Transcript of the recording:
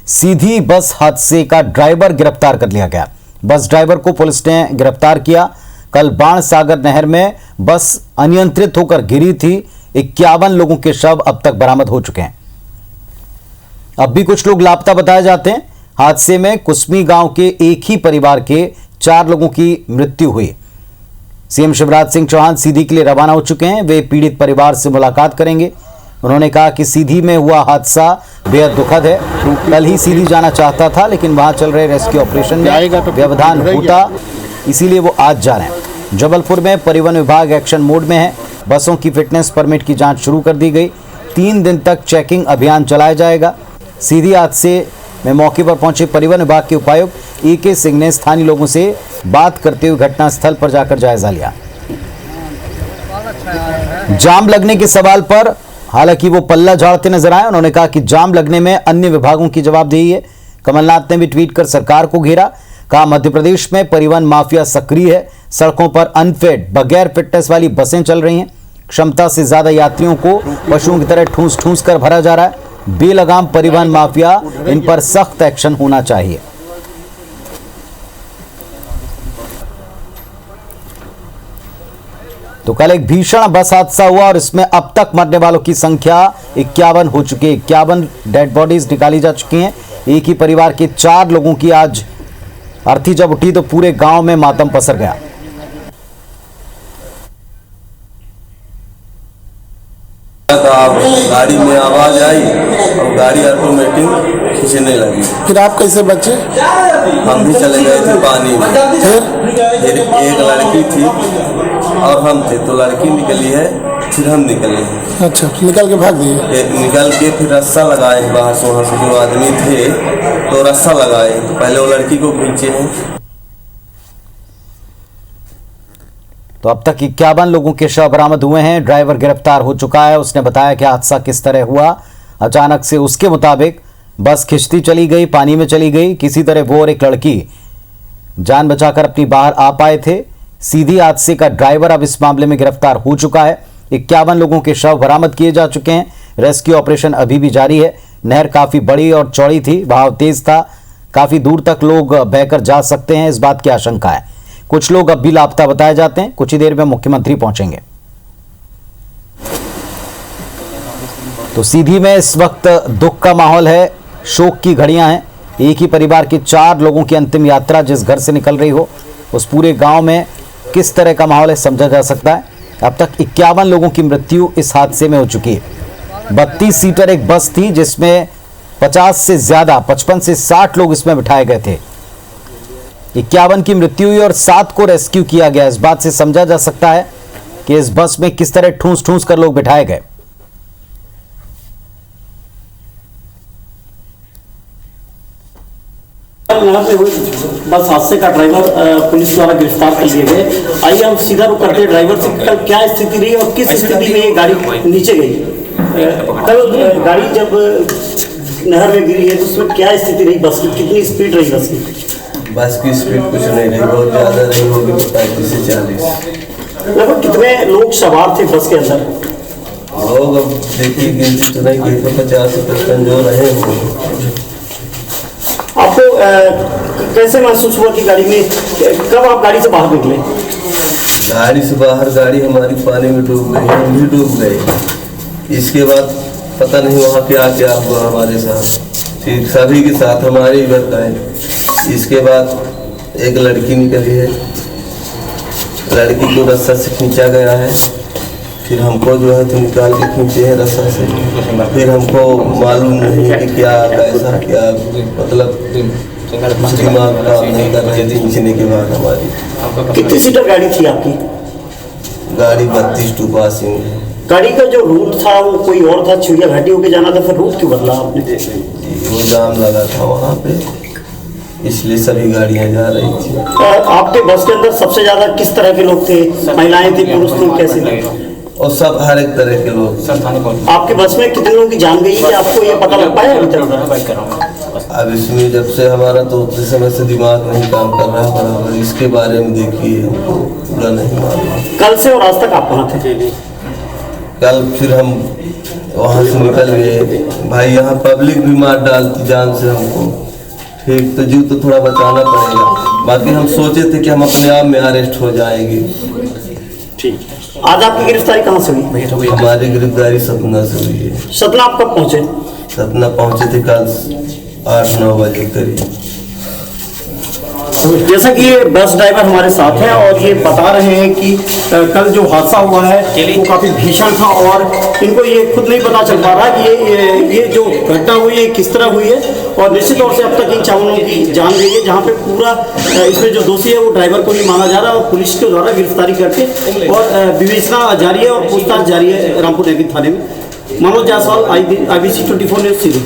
सीधी बस हादसे का ड्राइवर गिरफ्तार कर लिया गया। बस ड्राइवर को पुलिस ने गिरफ्तार किया। कल बाणसागर नहर में बस अनियंत्रित होकर गिरी थी। 51 लोगों के शव अब तक बरामद हो चुके हैं। अब भी कुछ लोग लापता बताए जाते हैं। हादसे में कुसमी गांव के एक ही परिवार के 4 लोगों की मृत्यु हुई। सीएम शिवराज सिंह चौहान सीधी के लिए रवाना हो चुके हैं। वे पीड़ित परिवार से मुलाकात करेंगे। उन्होंने कहा कि सीधी में हुआ हादसा बेहद दुखद है। कल ही सीधी जाना चाहता था, लेकिन वहां चल रहे रेस्क्यू ऑपरेशन में व्यवधान होता, इसीलिए वो आज जा रहे हैं। जबलपुर में परिवहन विभाग एक्शन मोड में है। बसों की फिटनेस परमिट की जांच शुरू कर दी गई। 3 दिन तक चेकिंग अभियान चलाया जाएगा। सीधी हादसे में मौके पर पहुंचे परिवहन विभाग के उपायुक्त AK सिंह ने स्थानीय लोगों से बात करते हुए घटनास्थल पर जाकर जायजा लिया। जाम लगने के सवाल पर हालांकि वो पल्ला झाड़ते नजर आए। उन्होंने कहा कि जाम लगने में अन्य विभागों की जवाबदेही है। कमलनाथ ने भी ट्वीट कर सरकार को घेरा। कहा मध्य प्रदेश में परिवहन माफिया सक्रिय है। सड़कों पर अनफिट बगैर फिटनेस वाली बसें चल रही हैं। क्षमता से ज्यादा यात्रियों को पशुओं की तरह ठूंस ठूंस कर भरा जा रहा है। बेलगाम परिवहन माफिया, इन पर सख्त एक्शन होना चाहिए। तो कल एक भीषण बस हादसा हुआ और इसमें अब तक मरने वालों की संख्या 51 हो चुकी है। 51 डेड बॉडीज निकाली जा चुकी हैं। एक ही परिवार के 4 लोगों की आज अर्थी जब उठी तो पूरे गांव में मातम पसर गया। गाड़ी में आवाज आई और गाड़ी ऑटोमेटिक खींचने लगी। फिर आप कैसे बचे? हम भी चले गए थे पानी में। फिर एक लड़की थी और हम थे, तो लड़की निकली है, फिर हम निकले। अच्छा, निकल के भाग दिए? निकल के फिर रस्सा लगाए बाहर से। वहाँ से जो आदमी थे तो रस्सा लगाए, तो पहले वो लड़की को खींचे हैं। तो अब तक 51 लोगों के शव बरामद हुए हैं। ड्राइवर गिरफ्तार हो चुका है। उसने बताया कि हादसा किस तरह हुआ। अचानक से उसके मुताबिक बस खिंचती चली गई, पानी में चली गई। किसी तरह वो और एक लड़की जान बचाकर अपनी बाहर आ पाए थे। सीधी हादसे का ड्राइवर अब इस मामले में गिरफ्तार हो चुका है। 51 लोगों के शव बरामद किए जा चुके हैं। रेस्क्यू ऑपरेशन अभी भी जारी है। नहर काफी बड़ी और चौड़ी थी, बहाव तेज था। काफी दूर तक लोग बहकर जा सकते हैं, इस बात की आशंका है। कुछ लोग अब भी लापता बताए जाते हैं। कुछ ही देर में मुख्यमंत्री पहुंचेंगे। तो सीधी में इस वक्त दुख का माहौल है, शोक की घड़ियां हैं। एक ही परिवार के 4 लोगों की अंतिम यात्रा जिस घर से निकल रही हो, उस पूरे गांव में किस तरह का माहौल है समझा जा सकता है। अब तक 51 लोगों की मृत्यु इस हादसे में हो चुकी है। 32 सीटर एक बस थी जिसमें 50 से ज्यादा 55 से 60 लोग इसमें बिठाए गए थे। 51 की मृत्यु हुई और 7 को रेस्क्यू किया गया। इस बात से समझा जा सकता है कि इस बस में किस तरह ठूंस ठूंस कर लोग बिठाए गए। बस हादसे का ड्राइवर पुलिस द्वारा गिरफ्तार कर लिए गए। आइए हम सीधा रुक करते हैं ड्राइवर से। कल क्या स्थिति रही और किस स्थिति में ये गाड़ी नीचे गई? कल गाड़ी जब नहर में गिरी है तो उसमें क्या स्थिति रही बस की? कितनी स्पीड रही बस की? बस की स्पीड कुछ नहीं रही, बहुत ज़्यादा नहीं होगी, 35 से 40। लगभग कितने लोग सवार थे बस के अंदर? लोग अब देखिए गिनती तो नहीं की, तो 50 से 55 जो रहे होंगे। आपको कैसे महसूस हुआ कि गाड़ी में, कब आप गाड़ी से बाहर निकले? गाड़ी से बाहर गाड़ी हमारी पानी में डूब गई, हम भी डूब गए। इसके बाद पता नहीं वहाँ क्या क्या हुआ हमारे साथ, ठीक सभी के साथ हमारे ही बताए। इसके बाद एक लड़की निकली है, लड़की को रस्सा से खींचा गया है। फिर हमको जो है तो निकाल के खींचे हैं रस्सा से। फिर हमको मालूम नहीं कि क्या कैसा क्या, मतलब दिमाग काम नहीं कर रहे थे खींचने के बाद हमारी। कितनी सीटर गाड़ी थी आपकी? गाड़ी 32 टू पासिंग है। गाड़ी का जो रूट था वो कोई और था, चिड़िया घाटी होके जाना था, फिर रूट क्यों बदला आपने? वो जाम लगा था वहाँ पे, इसलिए सभी गाड़ियाँ जा रही थी। आपके बस के अंदर सबसे ज्यादा किस तरह के लोग थे? महिलाएं थी, पुरुष थे, कैसे थे? और सब हर एक तरह के लोग। आपके बस में कितने लोगों की जान गई है, आपको ये पता लग पाया अभी तक? अब इसमें जब से हमारा तो उतने समय से दिमाग नहीं काम कर रहा है बराबर, इसके बारे में देखिए पूरा नहीं मालूम। कल से और आज तक आप कहाँ थे? कल फिर हम वहाँ से निकल गए। भाई यहाँ पब्लिक भी मार डालती जान से हमको, ठीक, तो जीव तो थोड़ा बचाना पड़ेगा। बाकी हम सोचे थे कि हम अपने आप में अरेस्ट हो जाएंगे। ठीक, आज आपकी गिरफ्तारी कहाँ से हुई? हमारी गिरफ्तारी सतना से हुई है। सतना आप कब पहुंचे? सतना पहुँचे थे कल 8-9 बजे करीब। जैसा कि ये बस ड्राइवर हमारे साथ हैं और ये बता रहे हैं कि कल जो हादसा हुआ है वो काफ़ी भीषण था और इनको ये खुद नहीं पता चल पा रहा कि ये जो घटना हुई है किस तरह हुई है। और निश्चित तौर से अब तक इन चावलों की जान गई है, जहाँ पे पूरा इसमें जो दोषी है वो ड्राइवर को नहीं माना जा रहा और पुलिस के द्वारा गिरफ्तारी करके और विवेचना जारी है और पूछताछ जारी है रामपुर नगर थाने में। मनोज जायसवाल, IBC 24 न्यूज़, सीधी।